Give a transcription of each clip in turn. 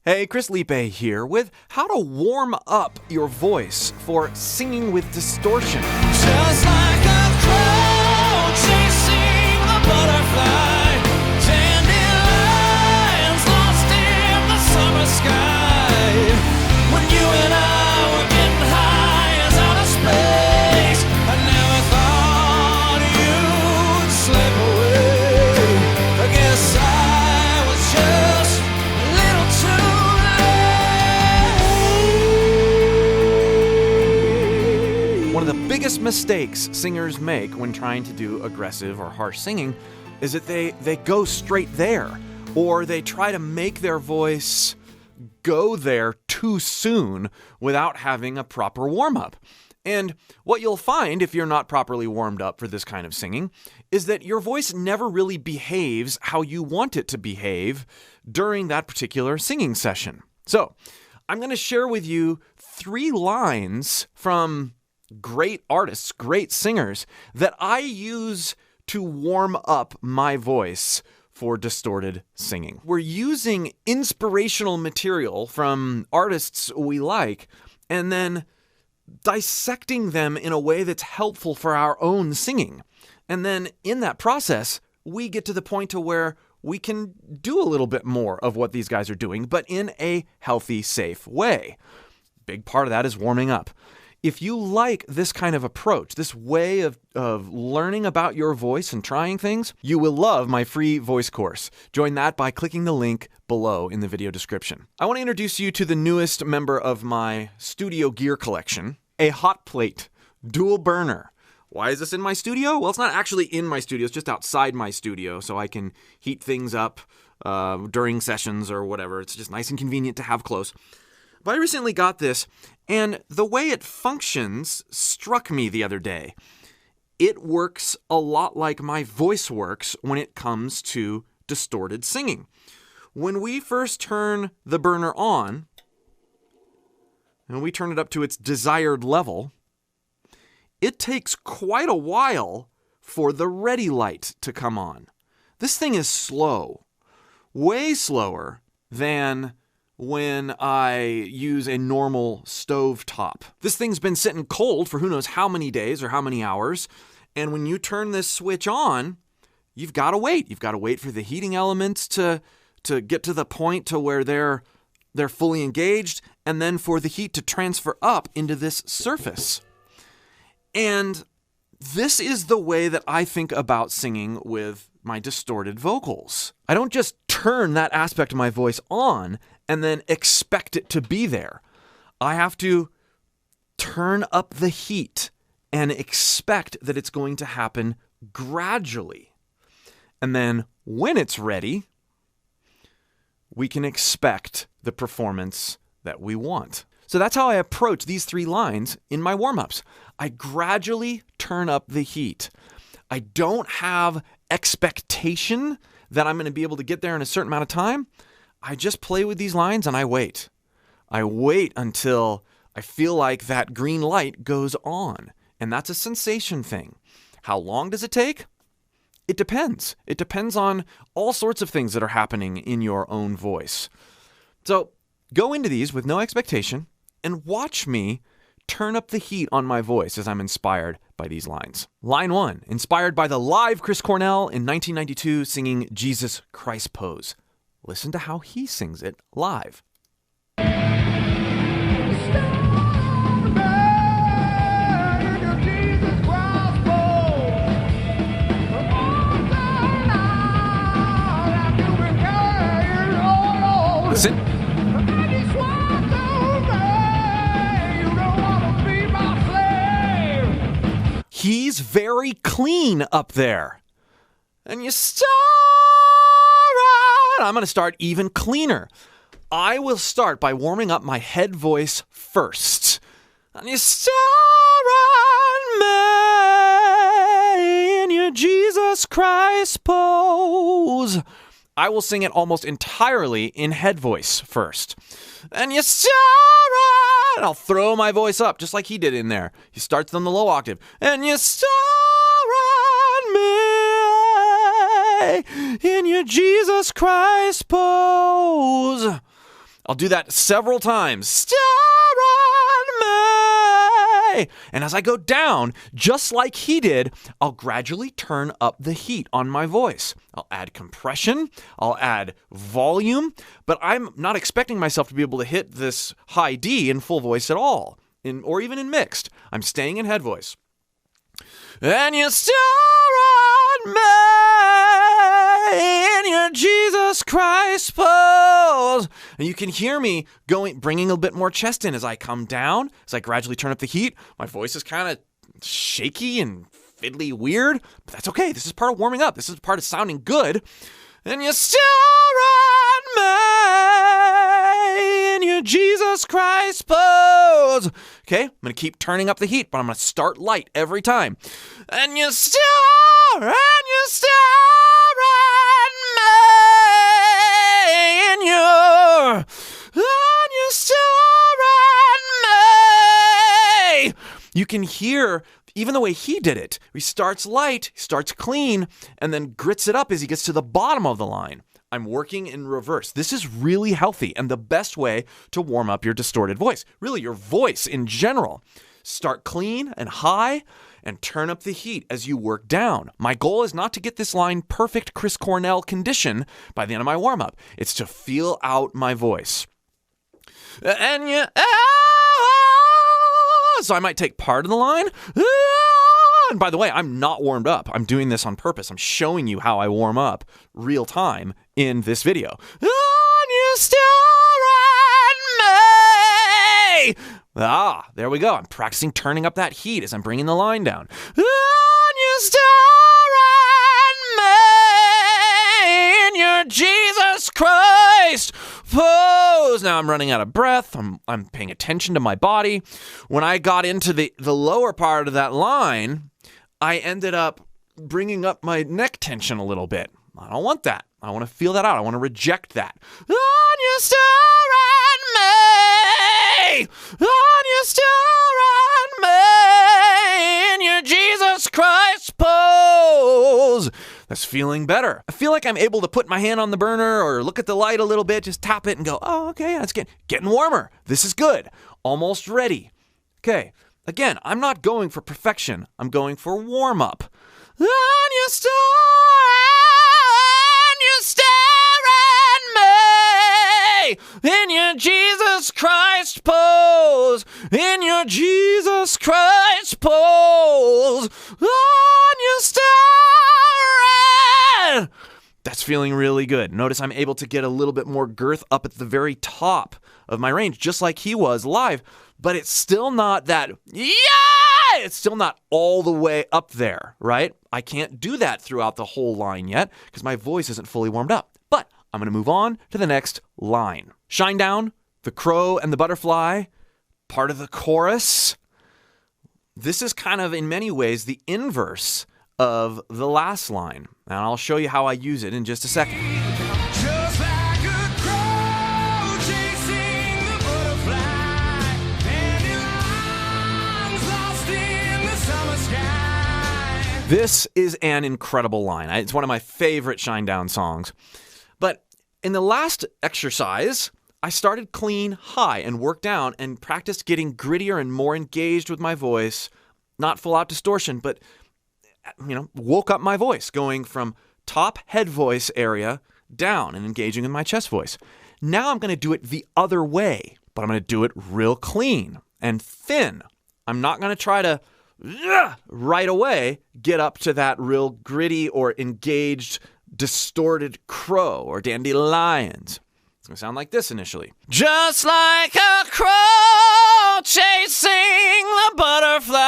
Hey, Chris Liepe here with how to warm up your voice for singing with distortion. Just like a crow chasing a butterfly, dandelions lost in the summer sky. When you and I were getting high as outer space, I never thought you'd slip away. I guess I was just a little too late. One of the biggest mistakes singers make when trying to do aggressive or harsh singing is that they go straight there, or they try to make their voice go there too soon without having a proper warm-up. And what you'll find if you're not properly warmed up for this kind of singing is that your voice never really behaves how you want it to behave during that particular singing session. So, I'm going to share with you 3 lines from great artists, great singers, that I use to warm up my voice for distorted singing. We're using inspirational material from artists we like, and then dissecting them in a way that's helpful for our own singing. And then in that process, we get to the point to where we can do a little bit more of what these guys are doing, but in a healthy, safe way. Big part of that is warming up. If you like this kind of approach, this way of learning about your voice and trying things, you will love my free voice course. Join that by clicking the link below in the video description. I want to introduce you to the newest member of my studio gear collection, a hot plate dual burner. Why is this in my studio? Well, it's not actually in my studio, it's just outside my studio, so I can heat things up during sessions or whatever. It's just nice and convenient to have close. But I recently got this, and the way it functions struck me the other day. It works a lot like my voice works when it comes to distorted singing. When we first turn the burner on, and we turn it up to its desired level, it takes quite a while for the ready light to come on. This thing is slow, way slower than when I use a normal stove top. This thing's been sitting cold for who knows how many days or how many hours, and when you turn this switch on, you've got to wait. You've got to wait for the heating elements to get to the point to where they're fully engaged, and then for the heat to transfer up into this surface. And this is the way that I think about singing with my distorted vocals. I don't just turn that aspect of my voice on and then expect it to be there. I have to turn up the heat and expect that it's going to happen gradually. And then when it's ready, we can expect the performance that we want. So that's how I approach these 3 lines in my warm-ups. I gradually turn up the heat. I don't have expectation that I'm going to be able to get there in a certain amount of time. I just play with these lines and I wait. I wait until I feel like that green light goes on. And that's a sensation thing. How long does it take? It depends. It depends on all sorts of things that are happening in your own voice. So go into these with no expectation and watch me turn up the heat on my voice as I'm inspired by these lines. Line 1, inspired by the live Chris Cornell in 1992 singing Jesus Christ Pose. Listen to how he sings it live. Listen. He's very clean up there. And you start out. I'm going to start even cleaner. I will start by warming up my head voice first. And you start me in your Jesus Christ pose. I will sing it almost entirely in head voice first. And you start and I'll throw my voice up just like he did in there. He starts on the low octave. And you start me in your Jesus Christ pose. I'll do that several times. Star on me. And as I go down, just like he did, I'll gradually turn up the heat on my voice. I'll add compression, I'll add volume, but I'm not expecting myself to be able to hit this high D in full voice at all, or even in mixed. I'm staying in head voice. And you star on me in your Jesus Christ pose. And you can hear me bringing a bit more chest in as I come down, as I gradually turn up the heat. My voice is kind of shaky and fiddly weird, but that's okay. This is part of warming up. This is part of sounding good. And you star on me in your Jesus Christ pose. Okay, I'm going to keep turning up the heat, but I'm going to start light every time. And you star on me in your, and you star on me. You can hear even the way he did it. He starts light, starts clean, and then grits it up as he gets to the bottom of the line. I'm working in reverse. This is really healthy and the best way to warm up your distorted voice. Really, your voice in general. Start clean and high and turn up the heat as you work down. My goal is not to get this line perfect Chris Cornell condition by the end of my warm-up. It's to feel out my voice. And you... So I might take part of the line. And by the way, I'm not warmed up. I'm doing this on purpose. I'm showing you how I warm up real time in this video. And you star on me. There we go. I'm practicing turning up that heat as I'm bringing the line down. And you star on me in your Jesus Christ pose. Now I'm running out of breath. I'm paying attention to my body. When I got into the lower part of that line, I ended up bringing up my neck tension a little bit. I don't want that. I want to feel that out. I want to reject that. On you star on me. On you star on me in your Jesus Christ pose. That's feeling better. I feel like I'm able to put my hand on the burner or look at the light a little bit, just tap it and go, oh, okay, that's getting warmer. This is good. Almost ready. Okay. Again, I'm not going for perfection. I'm going for warm-up. And you star on me in your Jesus Christ pose. In your Jesus Christ pose. And you star. That's feeling really good. Notice I'm able to get a little bit more girth up at the very top of my range, just like he was live. But it's still not that, it's still not all the way up there, right? I can't do that throughout the whole line yet because my voice isn't fully warmed up. But I'm going to move on to the next line. Shine Down, the crow and the butterfly, part of the chorus. This is kind of, in many ways, the inverse of the last line. And I'll show you how I use it in just a second. This is an incredible line. It's one of my favorite Shine Down songs. But in the last exercise, I started clean high and worked down and practiced getting grittier and more engaged with my voice. Not full out distortion, but woke up my voice, going from top head voice area down and engaging in my chest voice. Now I'm going to do it the other way, but I'm going to do it real clean and thin. I'm not going to try to right away get up to that real gritty or engaged, distorted crow or dandelions. It's going to sound like this initially. Just like a crow chasing the butterfly.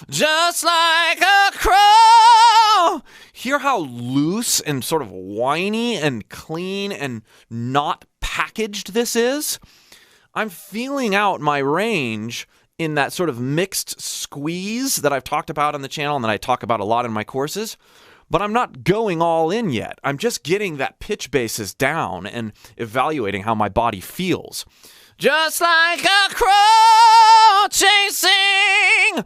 Just like a crow. Hear how loose and sort of whiny and clean and not packaged this is? I'm feeling out my range in that sort of mixed squeeze that I've talked about on the channel and that I talk about a lot in my courses. But I'm not going all in yet. I'm just getting that pitch basis down and evaluating how my body feels. Just like a crow chasing a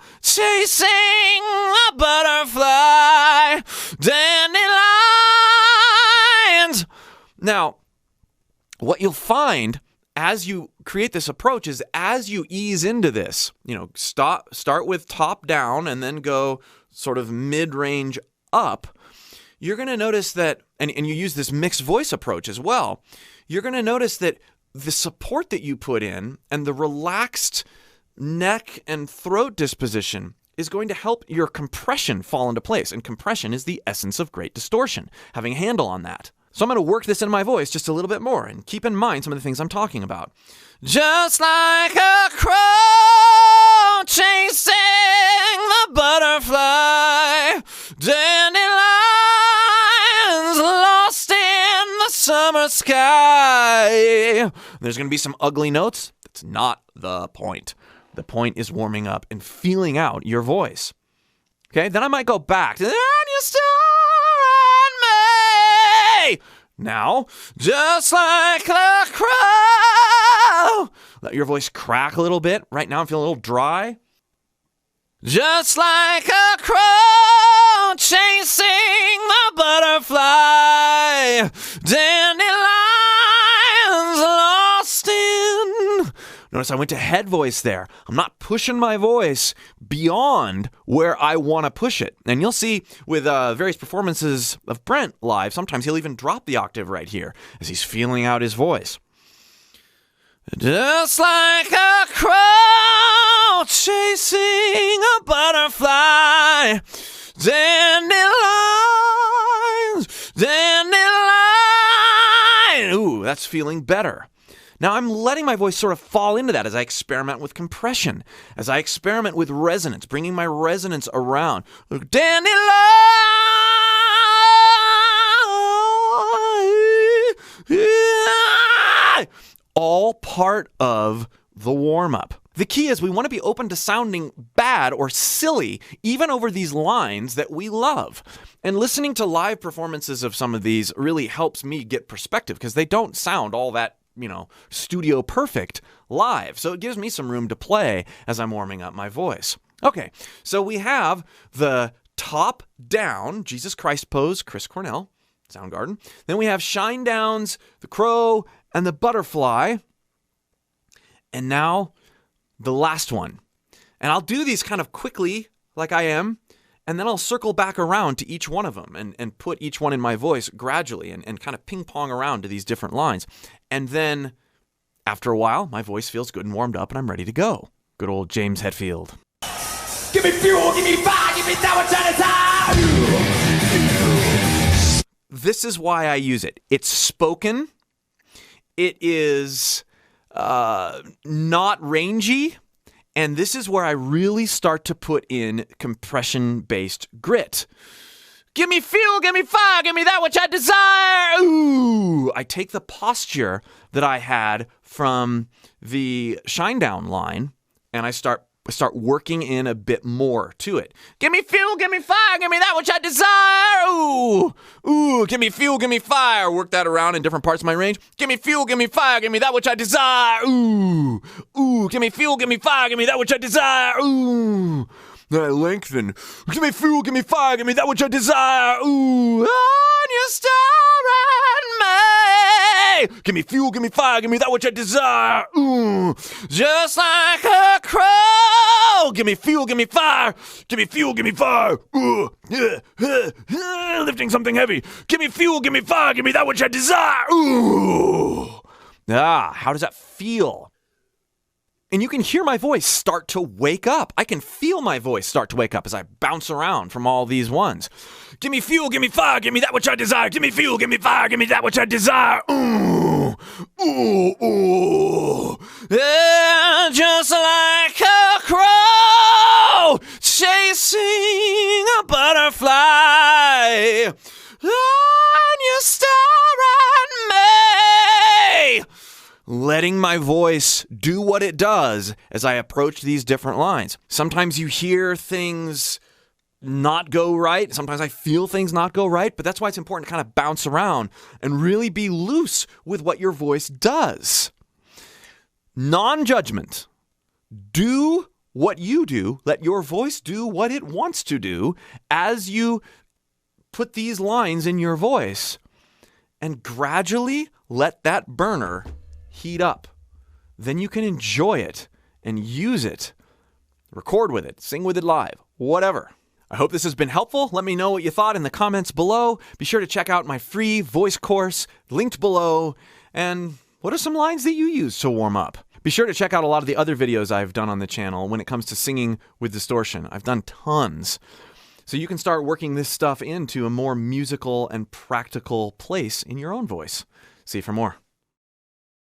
butterfly, dandelions. Now, what you'll find as you create this approach is as you ease into this, start with top down and then go sort of mid-range up, you're going to notice that, and you use this mixed voice approach as well, you're going to notice that the support that you put in and the relaxed neck and throat disposition is going to help your compression fall into place. And compression is the essence of great distortion, having a handle on that. So I'm going to work this in my voice just a little bit more and keep in mind some of the things I'm talking about. Just like a crow chasing the butterfly, dandelions lost in the summer sky. There's going to be some ugly notes. That's not the point. The point is warming up and feeling out your voice. Okay, then I might go back to "And you star on me." Now, just like a crow. Let your voice crack a little bit. Right now I'm feeling a little dry. Just like a crow chasing the butterfly, dandelions lost in. Notice I went to head voice there. I'm not pushing my voice beyond where I want to push it. And you'll see with various performances of Brent live, sometimes he'll even drop the octave right here as he's feeling out his voice. Just like a crow chasing a butterfly, dandelions. Ooh, that's feeling better. Now I'm letting my voice sort of fall into that as I experiment with compression, as I experiment with resonance, bringing my resonance around. Dandelion! All part of the warm-up. The key is we want to be open to sounding bad or silly, even over these lines that we love. And listening to live performances of some of these really helps me get perspective because they don't sound all that studio perfect live. So it gives me some room to play as I'm warming up my voice. Okay, so we have the top down, Jesus Christ pose, Chris Cornell, Soundgarden. Then we have shine downs, the crow, and the butterfly. And now the last one. And I'll do these kind of quickly like I am, and then I'll circle back around to each one of them and put each one in my voice gradually and kind of ping pong around to these different lines. And then after a while, my voice feels good and warmed up and I'm ready to go. Good old James Hetfield. Give me fuel, give me fire, give me that which I desire. This is why I use it. It's spoken. It is not rangy. And this is where I really start to put in compression-based grit. Give me fuel, give me fire, give me that which I desire. Ooh! I take the posture that I had from the Shinedown line, and I start working in a bit more to it. Give me fuel, give me fire, give me that which I desire. Ooh! Ooh, give me fuel, give me fire. Work that around in different parts of my range. Give me fuel, give me fire, give me that which I desire. Ooh! Ooh, give me fuel, give me fire, give me that which I desire. Ooh! Then I lengthen. Give me fuel, give me fire, give me that which I desire. Ooh! On your star and me. Give me fuel, give me fire, give me that which I desire. Ooh! Just like a crow. Give me fuel, give me fire. Give me fuel, give me fire. Ooh! Lifting something heavy. Give me fuel, give me fire, give me that which I desire. Ooh! How does that feel? And you can hear my voice start to wake up. I can feel my voice start to wake up as I bounce around from all these ones. Give me fuel, give me fire, give me that which I desire. Give me fuel, give me fire, give me that which I desire. Ooh, ooh, ooh. Yeah, just like a crow chasing a butterfly. On your star and me. Letting my voice do what it does as I approach these different lines. Sometimes you hear things not go right. Sometimes I feel things not go right, but that's why it's important to kind of bounce around and really be loose with what your voice does. Non-judgment. Do what you do. Let your voice do what it wants to do as you put these lines in your voice. and gradually let that burner heat up. Then you can enjoy it and use it. Record with it, sing with it live, whatever. I hope this has been helpful. Let me know what you thought in the comments below. Be sure to check out my free voice course linked below. And what are some lines that you use to warm up? Be sure to check out a lot of the other videos I've done on the channel when it comes to singing with distortion. I've done tons. So you can start working this stuff into a more musical and practical place in your own voice. See you for more.